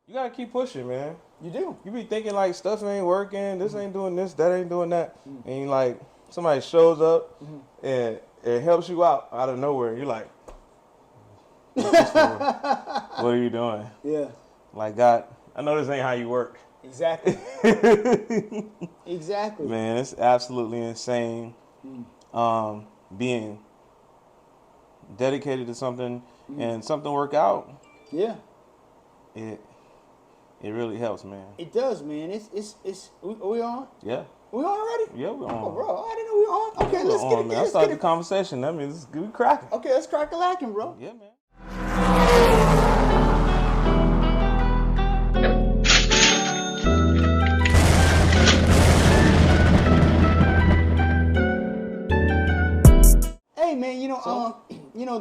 You gotta keep pushing, man. You do. You be thinking like stuff ain't working, this ain't doing this, that ain't doing that, and like somebody shows up and it helps you out of nowhere. You're like, what are you doing? Yeah. Like, God, I know this ain't how you work. Exactly. Exactly. Man, it's absolutely insane. Being dedicated to something and something work out. Yeah. It really helps, man. It does, man. Are we on? Yeah. We on already? Yeah, we're on. Oh, bro, I didn't know we were on. Okay, let's get it. Man. I started the conversation. That means we cracking. Okay, let's crack a lacking, bro. Yeah, man. Hey, man,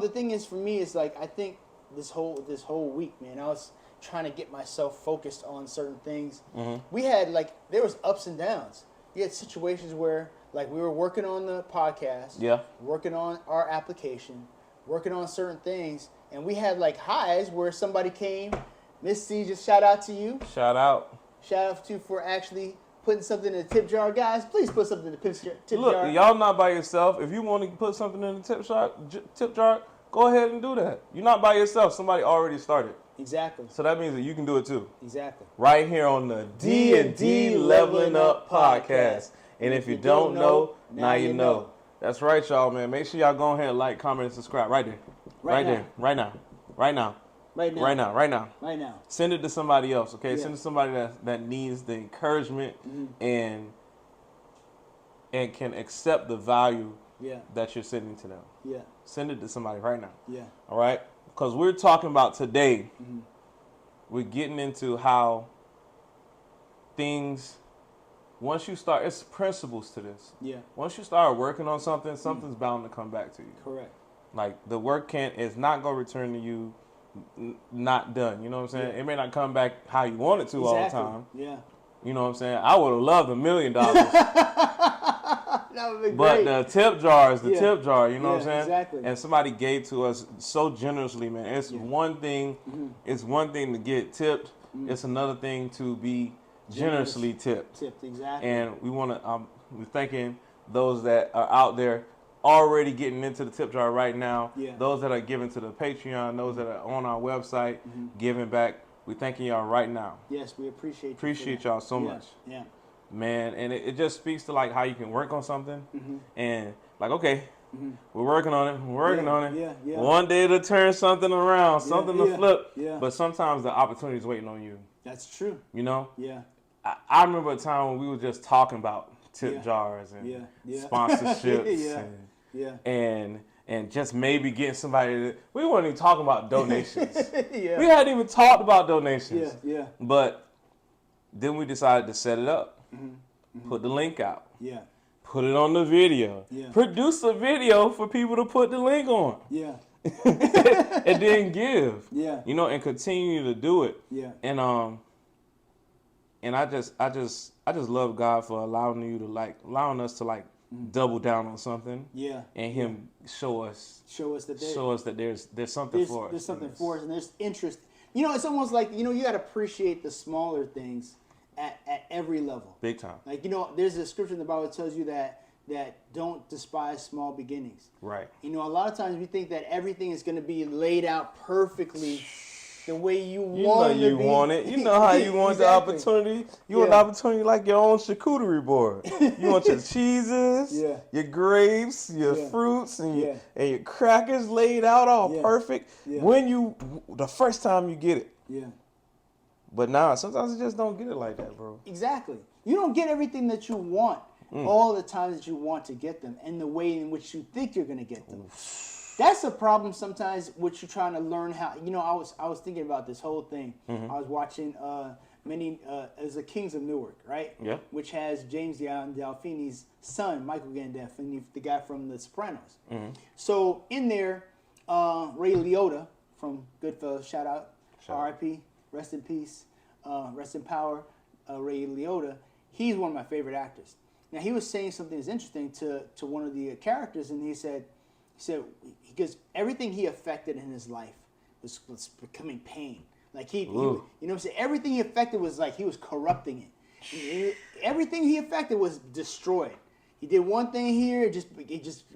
the thing is for me is like I think this whole week, man, I was trying to get myself focused on certain things. We had there was ups and downs. You had situations where like we were working on the podcast, working on our application, working on certain things, and we had like highs where somebody came. Miss C, just shout out to you. Shout out to you for actually putting something in the tip jar. Guys, please put something in the tip jar. Look, y'all not by yourself. If you want to put something in the tip jar, go ahead and do that. You're not by yourself. Somebody already started. Exactly. So that means that you can do it too. Exactly. Right here on the D&D Leveling Up Podcast. And if you don't know, now you know. That's right, y'all, man. Make sure y'all go ahead and like, comment, and subscribe right there. Right now. Send it to somebody else, okay? Yeah. Send it to somebody that needs the encouragement and can accept the value that you're sending to them. Yeah. Send it to somebody right now. Yeah. All right? Because we're talking about today, we're getting into how things, once you start, it's principles to this. Yeah. Once you start working on something, something's bound to come back to you. Correct. Like the work it's not going to return to you not done. You know what I'm saying? Yeah. It may not come back how you want it to all the time. Yeah. You know what I'm saying? I would have loved $1 million. That would be great. But the tip jar is the tip jar, you know what I'm saying? Exactly. And somebody gave to us so generously, man. It's one thing. It's one thing to get tipped. It's another thing to be generously tipped. Exactly. And we want to. We're thanking those that are out there already getting into the tip jar right now. Yeah. Those that are giving to the Patreon. Those that are on our website giving back. We're thanking y'all right now. Yes, we appreciate you. Appreciate y'all so much. Yeah. Man, and it just speaks to like how you can work on something and like, okay, we're working on it. We're working on it. Yeah. One day to turn something around, something to flip. Yeah. But sometimes the opportunity is waiting on you. That's true. You know? Yeah. I remember a time when we were just talking about tip jars and sponsorships and just maybe getting somebody we weren't even talking about donations. We hadn't even talked about donations. Yeah. But then we decided to set it up. Put the link out. Yeah. Put it on the video. Yeah. Produce a video for people to put the link on. Yeah. And then give. Yeah. You know, and continue to do it. Yeah. And I just love God for allowing us to double down on something. Yeah. And Him show us that there's something for us. There's something for us, and there's interest. You know, it's almost like you got to appreciate the smaller things at every level. Big time. Like there's a scripture in the Bible that tells you that don't despise small beginnings. Right. A lot of times we think that everything is going to be laid out perfectly the way you want it to be. You want it. You know how you want the opportunity. You want the opportunity like your own charcuterie board. You want your cheeses, your grapes, your fruits, and your crackers laid out all perfect the first time you get it. Yeah. But now, sometimes you just don't get it like that, bro. Exactly. You don't get everything that you want all the time that you want to get them and the way in which you think you're going to get them. That's a problem sometimes which you're trying to learn how. I was thinking about this whole thing. I was watching as the Kings of Newark, right? Yeah. Which has James Gandolfini's son, Michael Gandolfini, the guy from The Sopranos. So in there, Ray Liotta from Goodfellas, shout out. R.I.P. Rest in peace, rest in power, Ray Liotta. He's one of my favorite actors. Now he was saying something that's interesting to one of the characters, and he said because everything he affected in his life was becoming pain. Like you know what I'm saying? Everything he affected was like he was corrupting it. Everything he affected was destroyed. He did one thing here, it just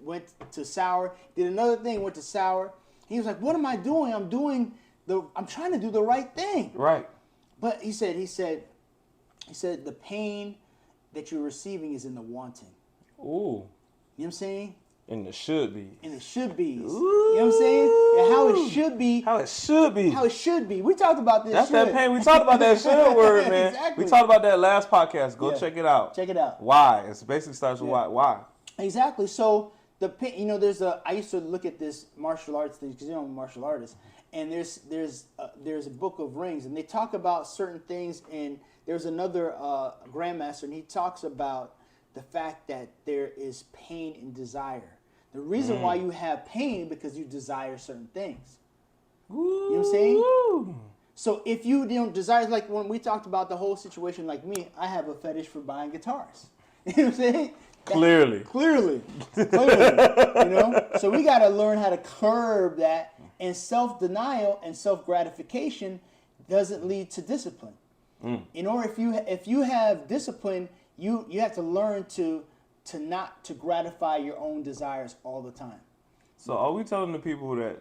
went to sour. Did another thing, went to sour. He was like, "What am I doing? I'm trying to do the right thing." Right. But he said the pain that you're receiving is in the wanting. Ooh. You know what I'm saying? And the should be. And the should be's. You know what I'm saying? And how it should be. How it should be. How it should be. We talked about this. That's that pain. We talked about that should word, man. Exactly. We talked about that last podcast. Go check it out. Check it out. Why? It basically starts with why. Why? Exactly. So the pain. You know, I used to look at this martial arts thing because I'm a martial artist, and there's a book of rings, and they talk about certain things, and there's another grandmaster, and he talks about the fact that there is pain and desire. The reason why you have pain because you desire certain things. You know what I'm saying? So if you don't desire, like when we talked about the whole situation, like me, I have a fetish for buying guitars. You know what I'm saying? Clearly. You know? So we got to learn how to curb that, and self-denial and self-gratification doesn't lead to discipline. In order, if you have discipline, you have to learn to not to gratify your own desires all the time. So are we telling the people that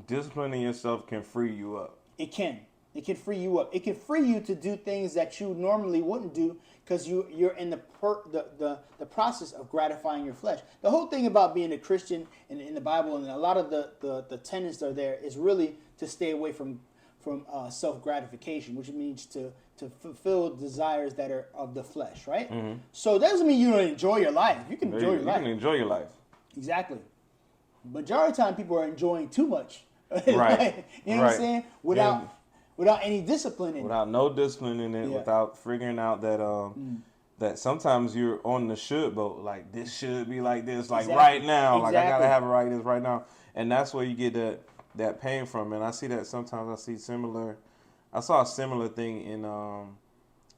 disciplining yourself can free you up? It can. It can free you up. It can free you to do things that you normally wouldn't do because you're in the process of gratifying your flesh. The whole thing about being a Christian in the Bible, and a lot of the tenets are there, is really to stay away from self-gratification, which means to fulfill desires that are of the flesh, right? So that doesn't mean you don't enjoy your life. You can enjoy your life. You can enjoy your life. Exactly. Majority of the time, people are enjoying too much. Right. You know what I'm saying? Without any discipline in it. Without no discipline in it, without figuring out that that sometimes you're on the should boat, like this should be like this, like right now, like I gotta have it like this right now, and that's where you get that pain from. And I see that sometimes. I saw a similar thing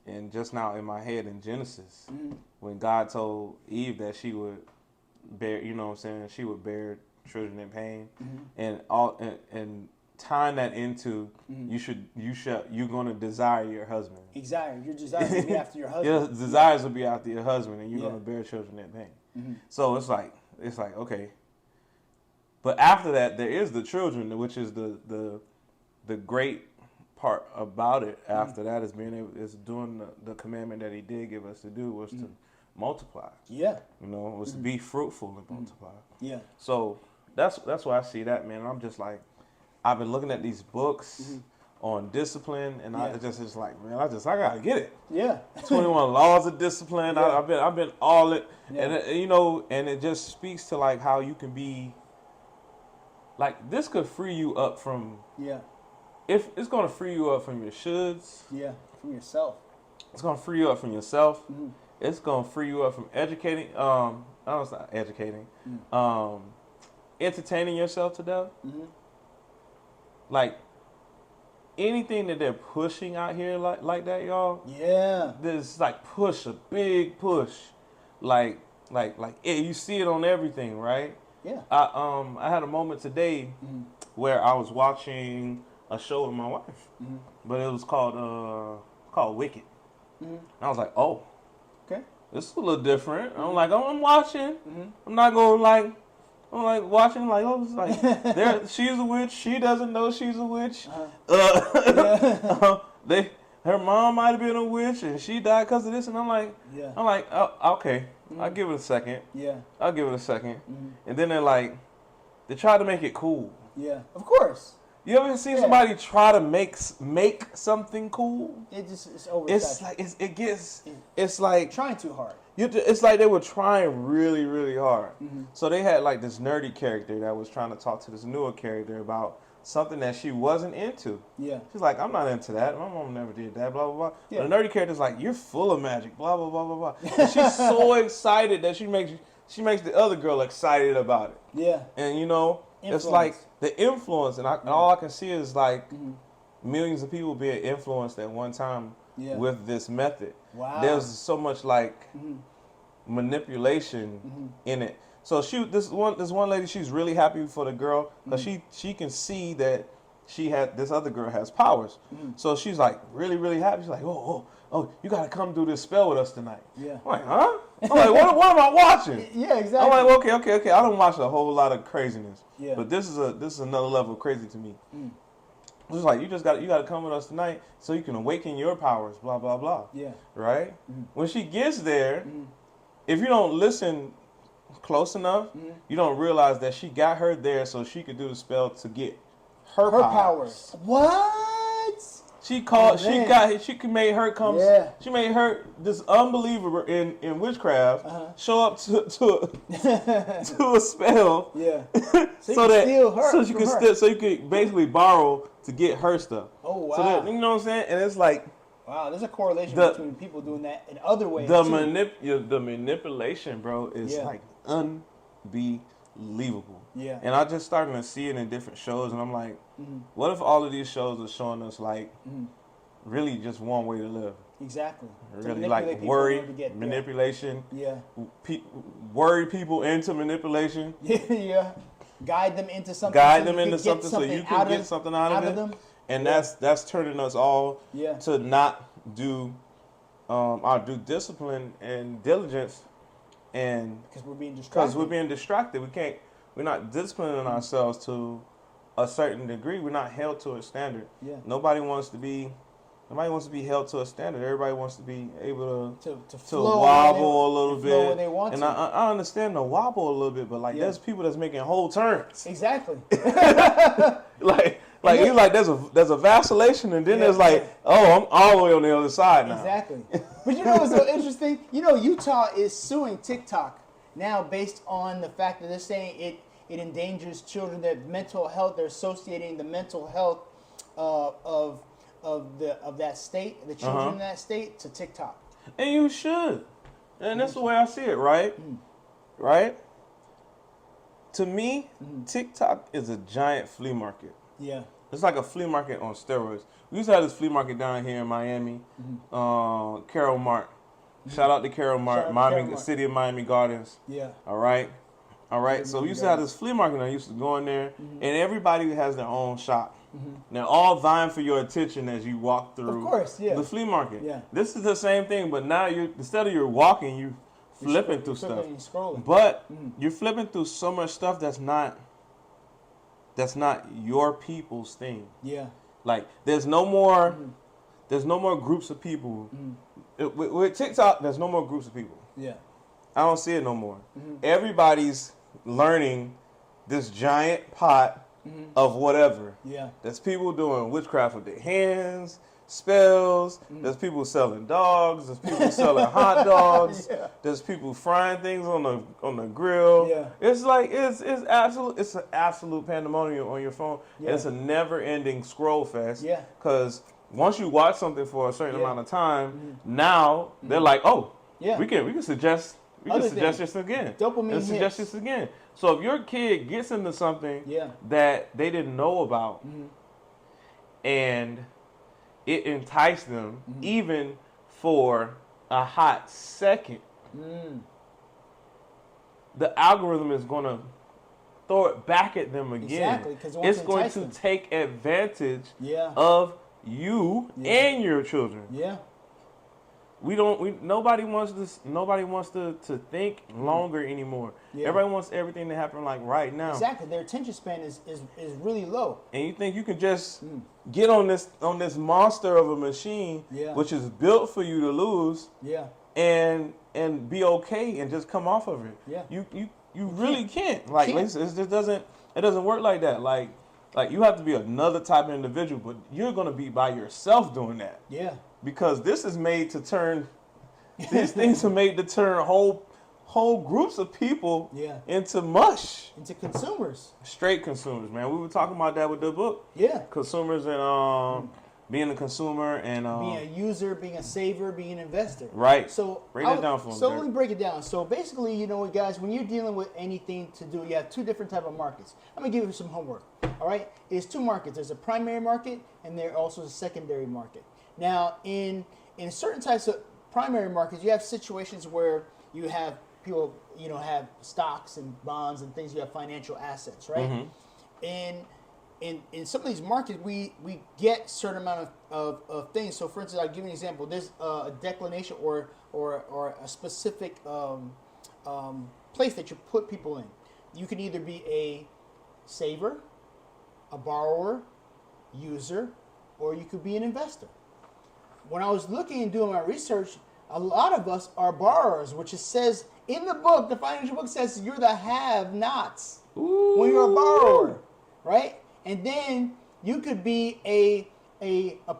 in just now in my head in Genesis when God told Eve that she would bear, you know what I'm saying, she would bear children in pain, and tying that into you're gonna desire your husband. Exactly. Your desires will be after your husband. Your desires will be after your husband, and you're gonna bear children in pain. So it's like okay. But after that, there is the children, which is the great part about it. After that is doing the commandment that He did give us to do was to multiply. Yeah. You know, was to be fruitful and multiply. Yeah. So that's why I see that, man. I'm just like, I've been looking at these books on discipline, and I just like, man, I gotta get it. Yeah. 21 Laws of Discipline. Yeah. I've been all it, and you know, and it just speaks to like how you can be. Like this could free you up from. Yeah. If it's gonna free you up from your shoulds. Yeah. From yourself. It's gonna free you up from yourself. It's gonna free you up from educating. No, it's not educating. Entertaining yourself to death. Like anything that they're pushing out here like that, y'all. Yeah. There's like a big push, like you see it on everything, right? Yeah. I had a moment today where I was watching a show with my wife, but it was called Wicked. And I was like, oh, okay, this is a little different. I'm like, I'm watching. I'm not going like. I'm like watching, like, oh, it's like she's a witch. She doesn't know she's a witch. Her mom might have been a witch, and she died because of this. And I'm like, oh, okay, I'll give it a second. Yeah, I'll give it a second. And then they try to make it cool. Yeah, of course. You ever seen somebody try to make something cool? It's over. It's like it's like trying too hard. It's like they were trying really, really hard. So they had like this nerdy character that was trying to talk to this newer character about something that she wasn't into. Yeah. She's like, I'm not into that. My mom never did that, blah, blah, blah. Yeah. But the nerdy character's like, you're full of magic, blah, blah, blah, blah, blah. And she's so excited that she makes the other girl excited about it. Yeah. And, you know, influence. It's like the influence. And all I can see is like millions of people being influenced at one time with this method. Wow. There's so much like manipulation in it. So this one lady, she's really happy for the girl because she can see that this other girl has powers. So she's like really, really happy. She's like, oh, you got to come do this spell with us tonight. Yeah. I'm like, huh? I'm like, what am I watching? Yeah, exactly. I'm like, okay. I don't watch a whole lot of craziness. Yeah. But this is another level of crazy to me. It's like, you got to come with us tonight so you can awaken your powers, blah, blah, blah. Yeah. Right? When she gets there, if you don't listen close enough, you don't realize that she got her there so she could do the spell to get her powers. What? She called. She made her come. Yeah. She made her, this unbeliever in witchcraft, show up to a spell. Yeah. So you could basically borrow to get her stuff. Oh wow. So that, you know what I'm saying? And it's like, wow, there's a correlation between people doing that in other ways. The manipulation, bro, is like unbelievable. Yeah. And I just starting to see it in different shows, and I'm like, what if all of these shows are showing us like really just one way to live? Exactly. Really like worry, manipulation. Yeah. Worry people into manipulation. Yeah. Guide them into something. So you can get something out of them. And that's turning us all to not do our due discipline and diligence, and because we're being distracted. We're not disciplining ourselves to a certain degree. We're not held to a standard. Yeah. Nobody wants to be held to a standard. Everybody wants to be able to wobble a little bit. When they want and I understand the wobble a little bit, but there's people that's making whole turns. Exactly. You're like there's a vacillation, and then there's like, I'm all the way on the other side now. Exactly. But you know what's so interesting? Utah is suing TikTok now based on the fact that they're saying it endangers children, their mental health. They're associating the mental health of that state, the children in that state, to TikTok. And you should. And that's the way I see it, right? Right? To me, TikTok is a giant flea market. Yeah. It's like a flea market on steroids. We used to have this flea market down here in Miami, Carol Mart. Shout out to Carol Mart, City of Miami Gardens. Yeah. All right. So we used to have this flea market. I used to go in there, and everybody has their own shop. They're all vying for your attention as you walk through the flea market. Yeah. This is the same thing, but now instead of you're walking, you're flipping through stuff. But you're flipping through so much stuff that's not your people's thing. Yeah. Like there's no more groups of people. With TikTok, there's no more groups of people. Yeah. I don't see it no more. Everybody's learning this giant pot of whatever. Yeah. There's people doing witchcraft with their hands, spells. There's people selling dogs. There's people selling hot dogs. Yeah. There's people frying things on the grill. Yeah. It's like it's an absolute pandemonium on your phone. Yeah. It's a never-ending scroll fest. Yeah. Because once you watch something for a certain amount of time, now they're like, we can suggest. We can suggest this again. Dopamine suggest this again. So if your kid gets into something that they didn't know about, and it enticed them even for a hot second, the algorithm is going to throw it back at them again. Exactly, because it's going to take advantage of you and your children. Yeah. Nobody wants to think longer anymore. Yeah. Everybody wants everything to happen like right now. Exactly. Their attention span is really low. And you think you can just get on this monster of a machine, which is built for you to lose, and be okay and just come off of it. Yeah. You really can't. Like it just doesn't work like that. Like you have to be another type of individual, but you're gonna be by yourself doing that. Yeah. Because this is made to turn, these things are made to turn whole groups of people into mush. Into consumers. Straight consumers, man. We were talking about that with the book. Yeah. Consumers and being a consumer and being a user, being a saver, being an investor. Right. So break it down for them. So let me break it down. So basically, guys, when you're dealing with anything to do, you have two different type of markets. I'm gonna give you some homework. All right. It's two markets. There's a primary market and there also is a secondary market. Now, in certain types of primary markets, you have situations where you have people, have stocks and bonds and things. You have financial assets, right? And in some of these markets, we get certain amount of things. So, for instance, I'll give you an example. There's a declination or a specific place that you put people in. You can either be a saver, a borrower, user, or you could be an investor. When I was looking and doing my research, a lot of us are borrowers, which it says in the book, the financial book says you're the have-nots when you're a borrower, right? And then you could be a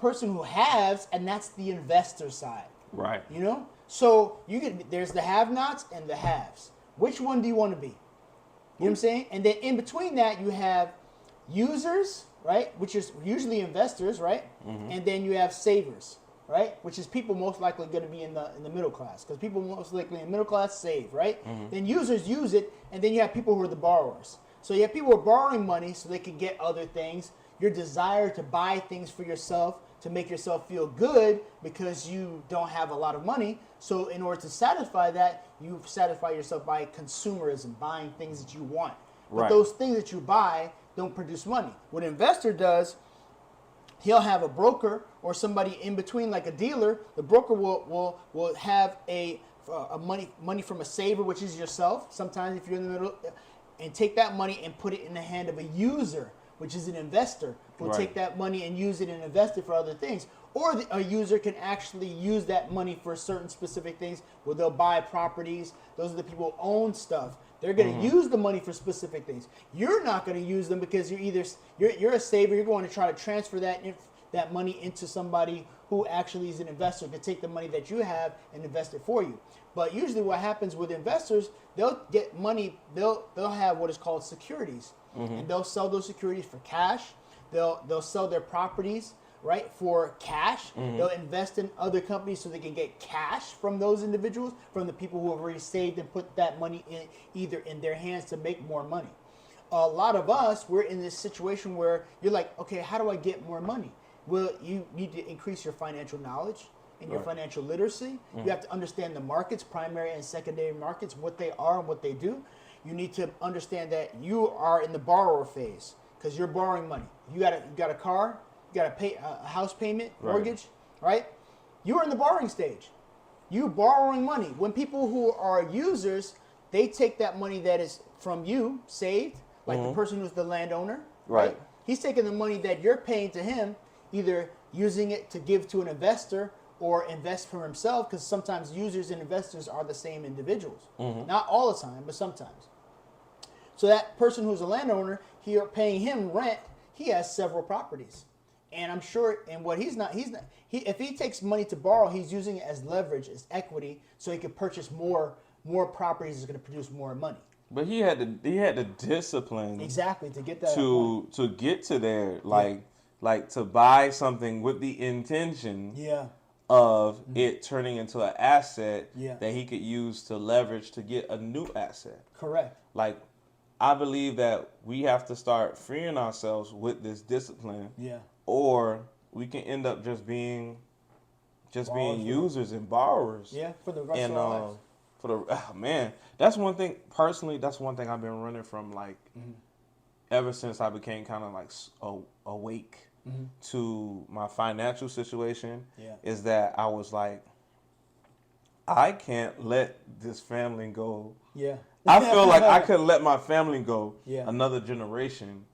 person who has, and that's the investor side. Right. You know? So there's the have-nots and the haves. Which one do you want to be? You know what I'm saying? And then in between that, you have users, right? Which is usually investors, right? Mm-hmm. And then you have savers, right? Which is people most likely going to be in the middle class, because people most likely in the middle class save, right? Mm-hmm. Then users use it, and then you have people who are the borrowers. So you have people who are borrowing money so they can get other things. Your desire to buy things for yourself to make yourself feel good because you don't have a lot of money. So in order to satisfy that, you satisfy yourself by consumerism, buying things that you want. But those things that you buy don't produce money. What an investor does, he'll have a broker or somebody in between, like a dealer. The broker will have a money from a saver, which is yourself. Sometimes if you're in the middle, and take that money and put it in the hand of a user, which is an investor, who will take that money and use it and invest it for other things. Or a user can actually use that money for certain specific things, where they'll buy properties. Those are the people who own stuff. They're going to use the money for specific things. You're not going to use them because you're a saver. You're going to try to transfer that money into somebody who actually is an investor, to take the money that you have and invest it for you. But usually what happens with investors, they'll get money, they'll have what is called securities. And they'll sell those securities for cash. They'll sell their properties, right, for cash. They'll invest in other companies so they can get cash from those individuals, from the people who have already saved and put that money either in their hands to make more money. A lot of us, we're in this situation where you're like, okay, how do I get more money? Well, you need to increase your financial knowledge and your financial literacy. You have to understand the markets, primary and secondary markets, what they are and what they do. You need to understand that you are in the borrower phase because you're borrowing money. You got a car, you got to pay a house payment, mortgage, right? You're in the borrowing stage. You borrowing money. When people who are users, they take that money that is from you, saved, like the person who's the landowner, right? He's taking the money that you're paying to him, either using it to give to an investor or invest for himself, because sometimes users and investors are the same individuals. Not all the time, but sometimes. So that person who's a landowner, you're paying him rent, he has several properties. And I'm sure, and what if he takes money to borrow, he's using it as leverage, as equity, so he can purchase more properties that's going to produce more money. But he had the discipline exactly to get that to get to there, like to buy something with the intention of it turning into an asset that he could use to leverage to get a new asset. Correct. Like, I believe that we have to start freeing ourselves with this discipline. Or we can end up just being users and borrowers. For the rest of our lives. Man, that's one thing. Personally, that's one thing I've been running from, like, ever since I became kind of like awake to my financial situation. Is that I was like, I can't let this family go. I feel like I could let my family go another generation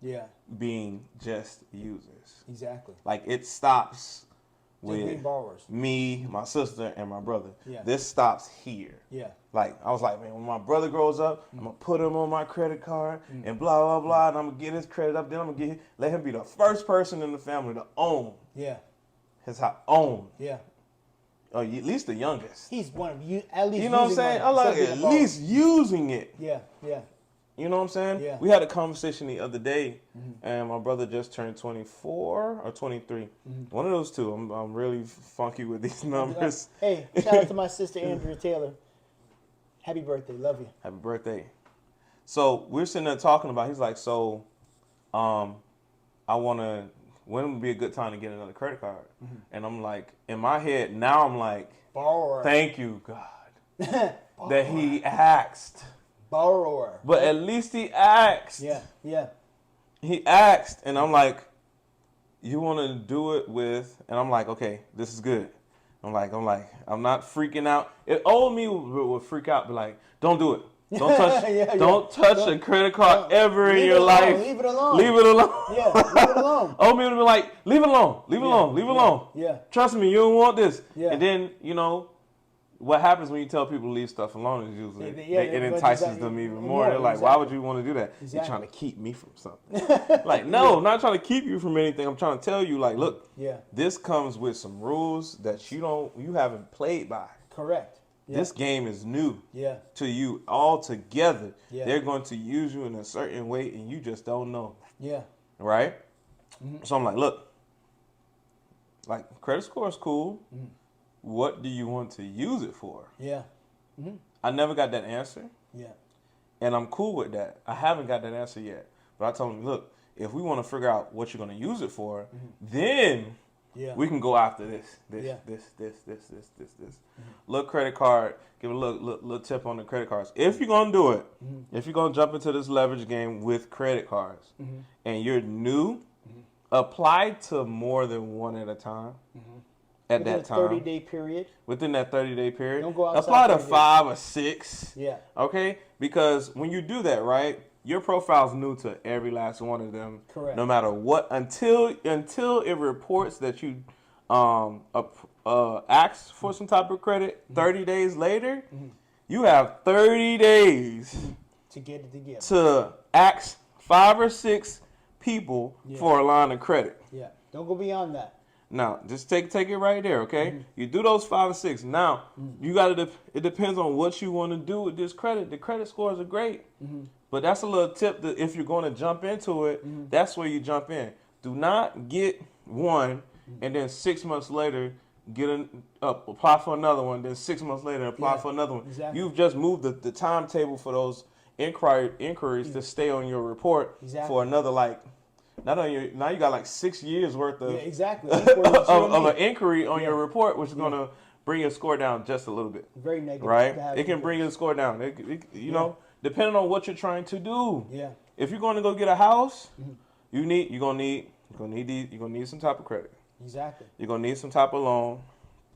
being just users. Exactly. Like, it stops with borrowers. Me, my sister, and my brother. This stops here. Like, I was like, man, when my brother grows up, I'm going to put him on my credit card and blah, blah, blah, and I'm going to get his credit up. Then I'm going to let him be the first person in the family to own his house. Own. Or at least the youngest. He's one of you, at least. You know what I'm saying? I like at least using it. You know what I'm saying? We had a conversation the other day, and my brother just turned 24 or 23. One of those two. I'm really funky with these numbers. Hey, shout out to my sister Andrea Taylor. Happy birthday. Love you. Happy birthday. So we're sitting there talking about, he's like, so when would be a good time to get another credit card? And I'm like, in my head, now I'm like, borrower. Thank you, God, that he asked. Borrower. But at least he asked. He asked, and I'm like, you want to do it with, and I'm like, okay, this is good. I'm not freaking out. It old me would freak out, be like, don't do it. Don't touch, don't touch a credit card ever in your life. Leave it alone. Leave it alone. Yeah, leave it alone. Old me would be like, leave it alone. Leave it alone. Leave it alone. Yeah. Trust me, you don't want this. Yeah. And then, what happens when you tell people to leave stuff alone is usually it entices them even more. They're like, why would you want to do that? You're trying to keep me from something. Like, no, I'm not trying to keep you from anything. I'm trying to tell you, like, look, this comes with some rules that you haven't played by. Correct. Yeah. This game is new to you altogether. Yeah. They're going to use you in a certain way, and you just don't know. Yeah. Right? Mm-hmm. So I'm like, look, like, credit score is cool. Mm-hmm. What do you want to use it for? Yeah. Mm-hmm. I never got that answer. Yeah. And I'm cool with that. I haven't got that answer yet. But I told him, look, if we want to figure out what you're going to use it for, then we can go after this. Mm-hmm. Little credit card, give a little tip on the credit cards. If you're going to do it, if you're going to jump into this leverage game with credit cards, and you're new, apply to more than one at a time. At that time. Within a 30-day period. Within that 30-day period. Don't go outside. Apply to 5 or 6. Yeah. Okay? Because when you do that, right, your profile's new to every last one of them. Correct. No matter what, until it reports that you asked for some type of credit 30 days later, you have 30 days to get it together. To ask 5 or 6 people for a line of credit. Yeah. Don't go beyond that. Now, just take it right there, okay? You do those 5 or 6. Now, you got to. It depends on what you want to do with this credit. The credit scores are great, but that's a little tip that if you're going to jump into it, that's where you jump in. Do not get one and then 6 months later apply for another one. Then 6 months later apply for another one. Exactly. You've just moved the timetable for those inquiries to stay on your report for another now you got like 6 years worth of of an inquiry on your report, which is going to bring your score down just a little bit. Very negative, right? It can bring your score down. You know, depending on what you're trying to do. Yeah. If you're going to go get a house, you're gonna need some type of credit. Exactly. You're gonna need some type of loan.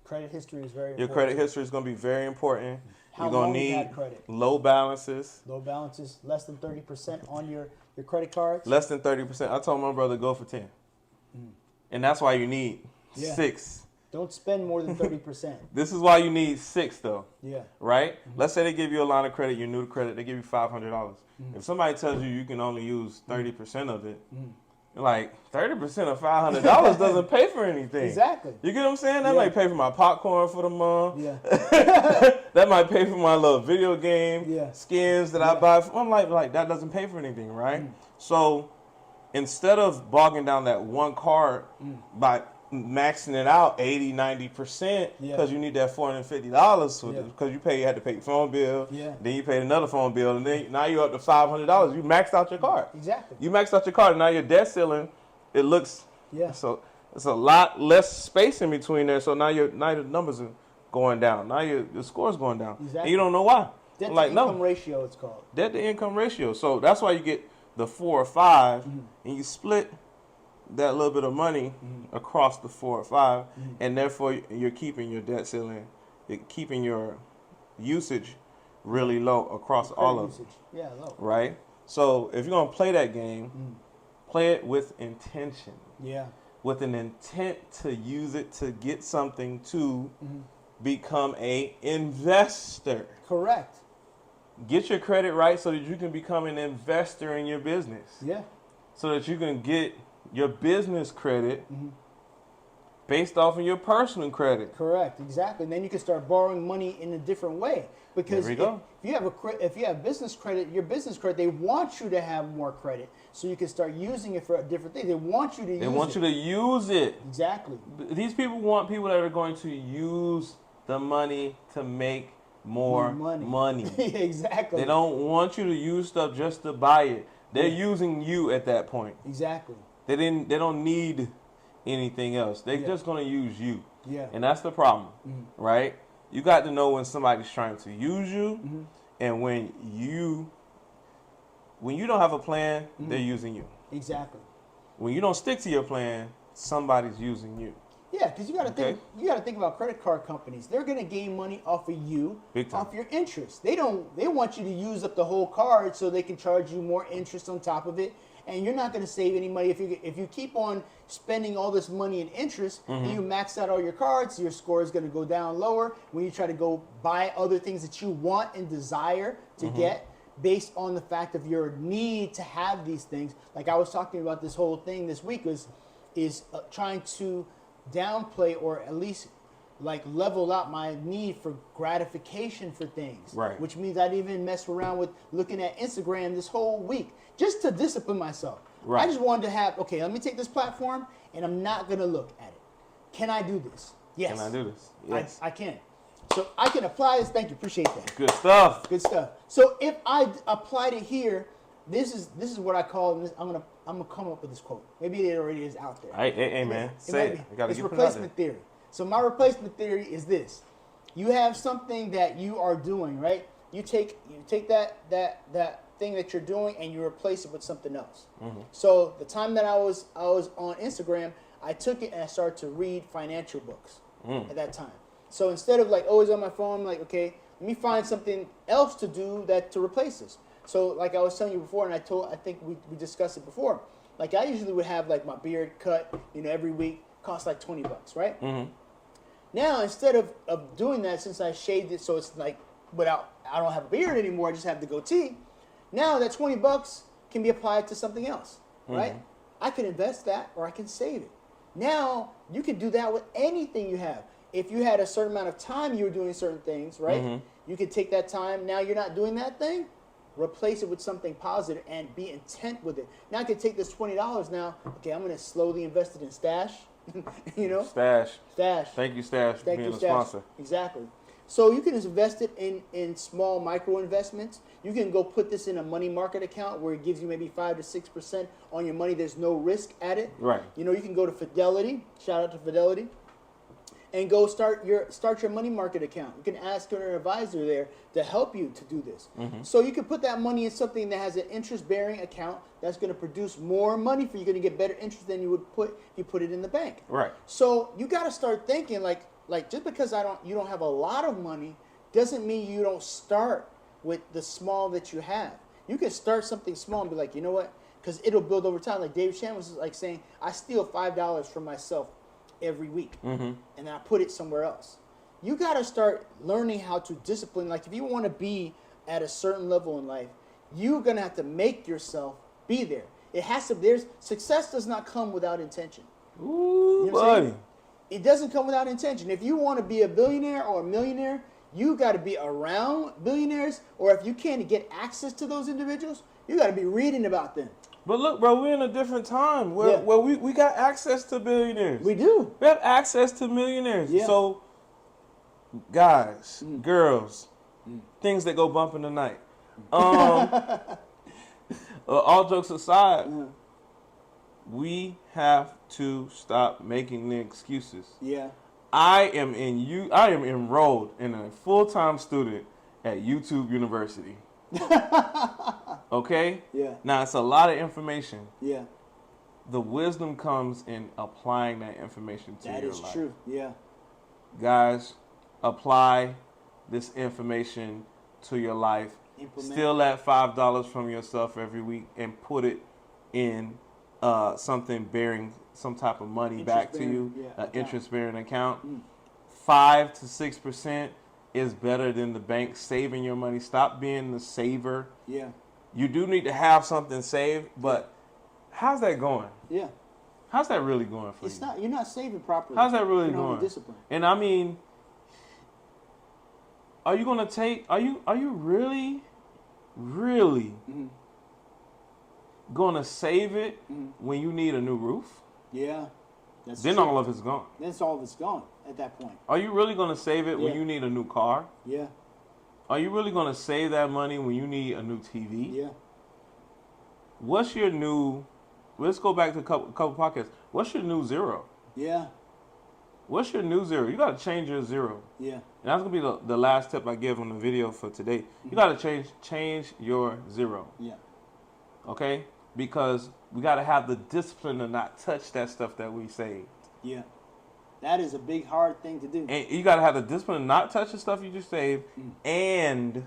Credit history is very important. Your credit history is gonna be very important. You're gonna need credit. Low balances. Low balances, less than 30% on your credit cards. Less than 30%. I told my brother go for 10. And that's why you need 6. Don't spend more than 30%. This is why you need 6 though. Yeah. Right? Let's say they give you a line of credit, you're new to credit, they give you $500. If somebody tells you can only use 30% of it, like 30% of $500 doesn't pay for anything. Exactly. You get what I'm saying? That might pay for my popcorn for the month. Yeah. That might pay for my little video game skins that I buy. I'm like that doesn't pay for anything, right? So instead of bogging down that one card by maxing it out 80-90% because you need that $450 because you had to pay your phone bill, then you paid another phone bill, and then now you're up to $500. You maxed out your card. Exactly. You maxed out your card, and now your debt ceiling, it looks so it's a lot less space in between there. So now your numbers are going down. Now your score's going down. Exactly. And you don't know why. Debt to income ratio, it's called. Debt to income ratio. So that's why you get the 4 or 5, and you split that little bit of money across the 4 or 5, and therefore you're keeping your debt ceiling, you're keeping your usage really low across all of it. Yeah, low. Right? So if you're going to play that game, play it with intention. Yeah. With an intent to use it to get something to become a investor. Correct. Get your credit right so that you can become an investor in your business. Yeah. So that you can get your business credit based off of your personal credit. Correct, exactly. And then you can start borrowing money in a different way. Because if you have business credit, your business credit, they want you to have more credit, so you can start using it for different things. They want you to use it. They want you to use it. Exactly. These people want people that are going to use the money to make more money. Exactly. They don't want you to use stuff just to buy it. They're using you at that point. Exactly. They don't need anything else. They're just going to use you. Yeah. And that's the problem, right? You got to know when somebody's trying to use you, and when you don't have a plan, they're using you. Exactly. When you don't stick to your plan, somebody's using you. Yeah, because you got to think about credit card companies. They're going to gain money off of you, off your interest. They want you to use up the whole card so they can charge you more interest on top of it, and you're not going to save any money if you keep on spending all this money in interest. And you max out all your cards, your score is going to go down lower when you try to go buy other things that you want and desire to get based on the fact of your need to have these things. Like I was talking about, this whole thing this week is trying to downplay or at least like level out my need for gratification for things. Right. Which means I didn't even mess around with looking at Instagram this whole week just to discipline myself. Right. I just wanted to have, okay, let me take this platform and I'm not going to look at it. Can I do this? Yes. Can I do this? Yes. I can. So I can apply this. Thank you. Appreciate that. Good stuff. Good stuff. So if I applied it here, this is what I call, and I'm gonna come up with this quote. Maybe it already is out there. Hey man, say it. You gotta it's get replacement theory. So my replacement theory is this: you have something that you are doing, right? You take that thing that you're doing and you replace it with something else. So the time that I was on Instagram, I took it and I started to read financial books at that time. So instead of like always on my phone, I'm like, okay, let me find something else to do to replace this. So like I was telling you before, and I think we discussed it before. Like I usually would have like my beard cut, every week, cost like $20, right? Now instead of doing that, since I shaved it, so it's like I don't have a beard anymore, I just have the goatee. Now that $20 can be applied to something else, right? I can invest that or I can save it. Now you can do that with anything you have. If you had a certain amount of time you were doing certain things, right? You could take that time. Now you're not doing that thing. Replace it with something positive and be intent with it. Now I can take this $20 now. Okay, I'm going to slowly invest it in Stash. Stash. Thank you, Stash, for being a sponsor. Exactly. So you can invest it in small micro investments. You can go put this in a money market account where it gives you maybe 5 to 6% on your money. There's no risk at it. Right. You can go to Fidelity. Shout out to Fidelity. And go start your money market account. You can ask an advisor there to help you to do this. So you can put that money in something that has an interest-bearing account that's going to produce more money for you. You're going to get better interest than you would if you put it in the bank. Right. So you got to start thinking like just because you don't have a lot of money doesn't mean you don't start with the small that you have. You can start something small and be like, you know what? Because it'll build over time. Like Dave Shan was like saying, I steal $5 from myself every week, and then I put it somewhere else. You got to start learning how to discipline. Like if you want to be at a certain level in life, you're gonna have to make yourself be there. It has to. Success does not come without intention. Ooh, buddy. It doesn't come without intention. If you want to be a billionaire or a millionaire, you got to be around billionaires, or if you can't get access to those individuals, you got to be reading about them. But look, bro, we're in a different time where we got access to billionaires. We do. We have access to millionaires. Yeah. So, guys, girls, things that go bump in the night. All jokes aside, we have to stop making the excuses. Yeah. I am enrolled in a full-time student at YouTube University. Okay? Yeah. Now, it's a lot of information. Yeah. The wisdom comes in applying that information to your life. That is true. Yeah. Guys, apply this information to your life. Implement. Steal that $5 from yourself every week and put it in something bearing some type of money back to you, an interest-bearing account. 5 to 6% is better than the bank saving your money. Stop being the saver. Yeah. You do need to have something saved, but how's that going? Yeah. How's that really going for you? It's not. You're not saving properly. How's that really you don't going? have discipline. And I mean, are you gonna take? Are you really gonna save it when you need a new roof? Yeah. That's then true. all of it's gone. Then all of it's gone at that point. Are you really gonna save it when you need a new car? Yeah. Are you really gonna save that money when you need a new TV? Yeah. What's your new? Let's go back to a couple podcasts. What's your new zero? Yeah. What's your new zero? You gotta change your zero. Yeah. And that's gonna be the last tip I give on the video for today. You gotta change your zero. Yeah. Okay? because we got to have the discipline to not touch that stuff that we saved. Yeah. That is a big, hard thing to do. And you got to have the discipline to not touch the stuff you just saved and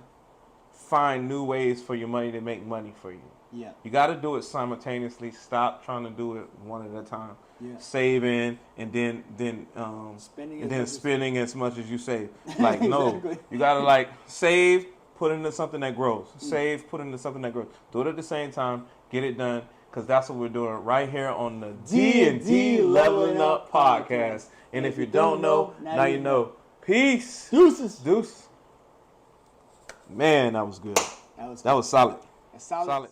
find new ways for your money to make money for you. Yeah. You got to do it simultaneously. Stop trying to do it one at a time. Yeah. Saving and then spending as much as you save. Like, no. You got to, like, save, put into something that grows. Save, put into something that grows. Do it at the same time. Get it done. Because that's what we're doing right here on the D&D Leveling Up Podcast. And if you don't know, now you know. Peace. Deuce. Man, that was good. That was solid. Solid.